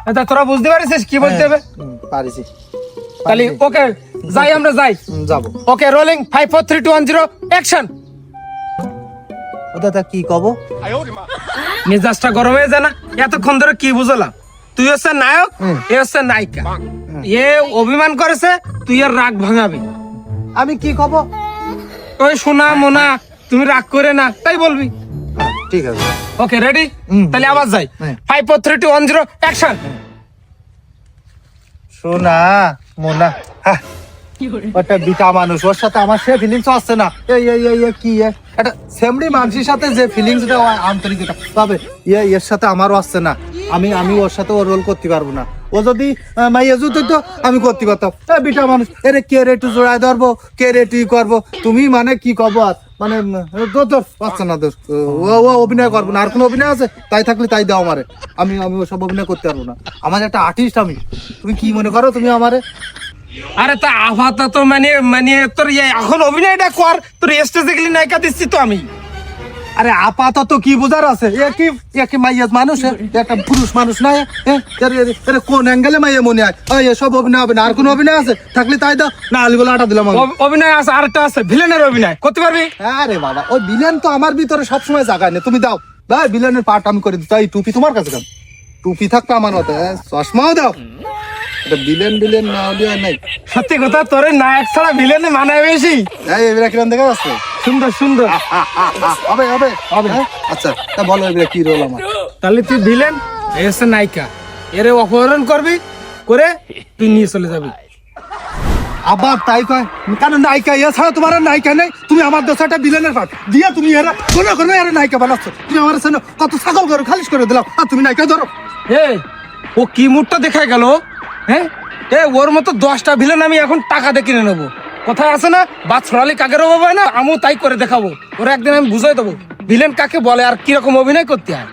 আচ্ছা তোরা বুঝতে পারিস কি বলতে হবে? পারিছি। তাহলে ওকে যাই, আমরা যাই। যাবো। Okay rolling 5 4 3 2 1 0 action. ও দাদা কি কব? মেজাজটা গরম হয়ে যায় না? এতক্ষণ ধরে কি বুঝলাম? তুই হচ্ছে নায়ক, এ হচ্ছে নায়িকা। এ অভিমান করেছে, তুই এর রাগ ভাঙাবি। আমি কি কব? ওই শোনা মোনা, তুমি রাগ করে না তাই বলবি। ঠিক আছে। Okay ready? তাহলে আবার যাই। হ্যাঁ। 5 4 3 2 1 0 অ্যাকশন। শোনা মোনা, ওটা বিটা মানুষ, ওর সাথে আমার সে ফিলিংস আসছে না। এই এই এই এই কি একটা সেমরি মানুষের সাথে যে ফিলিংসটা আন্তরিকতা তবে এর সাথে আমারও আসছে না। আমি আমি ওর সাথে ও রোল করতে পারবো না। ও যদি মাইয়া যদি তো আমি করতে পারতাম। বিটা মানুষ, এরে কে রে একটু জোড়ায় ধরবো, কে রে একটু করবো, তুমি মানে কি কব? আর মানে তোর পাচ্ছে না তোর, ও অভিনয় করবো না। আর কোনো অভিনয় আছে? তাই থাকলে তাই দাও আমারে। আমি আমি ওসব অভিনয় করতে পারবো না। আমার একটা আর্টিস্ট আমি। তুমি কি মনে করো তুমি আমারে? আরে তা আপাতত মানে মানে তোর এখন অভিনয়টা কর, তোর স্টেজে গেলি নায়িকা দিচ্ছি তো আমি। আরে আপাতত কি বুঝার আছে? এ কি মাইয়া মানুষ? একটা পুরুষ মানুষ না? কোন অ্যাঙ্গেলে মাইয়া মনে হয়? এসব অভিনয় হবে না। আর কোন অভিনয় আছে? থাকলে তাই দাও, না আলি বলে আটা দিলাম আমি। অভিনয় আছে, আরেকটা আছে ভিলেনের অভিনয় করতে পারবি? আরে বাবা, ওই ভিলেন তো আমার ভিতরে সবসময় জায়গা নেই। তুমি দাও ভাই, ভিলেনের পার্ট আমি করে দিই। তাই টুপি তোমার কাছে কেন? টুপি থাকতো আমার মতে, চশমাও দাও। এটা ভিলেন ভিলেন না হলে নাই। সত্যি কথা, তোর নায়ক ছাড়া ভিলেনে মানায় বেশি। এবার কিরম দেখা যাচ্ছে? সুন্দর সুন্দর হবে হবে হবে। আচ্ছা তা বলো এবার কি রোল আমার? তাহলে তুই ভিলেন, এই হচ্ছে নায়িকা। এরে অপহরণ করবি, করে তুই নিয়ে চলে যাবি। আবার তাই কয় কেন? নায়িকা এছাড়া তোমার আর নায়িকা নেই? তুমি আমার দোষাটা ভিলেনের পাঠ দিয়ে তুমি এরা কোনো কোনো এরা নায়িকা বানাচ্ছ। তুমি আমার সামনে কত ছাগল করে খালিশ করে দিলাম, আর তুমি নায়িকা ধরো। ও কি মুডটা দেখায় গেল? হ্যাঁ, ওর মতো 10টা ভিলেন আমি এখন টাকা দিয়ে কিনে নেবো। কোথায় আছে না, বা ছড়ালি কাকের অভাব হয় না, আমিও তাই করে দেখাবো। ওরা একদিন আমি বুঝাই দেবো ভিলেন কাকে বলে আর কিরকম অভিনয় করতে হয়।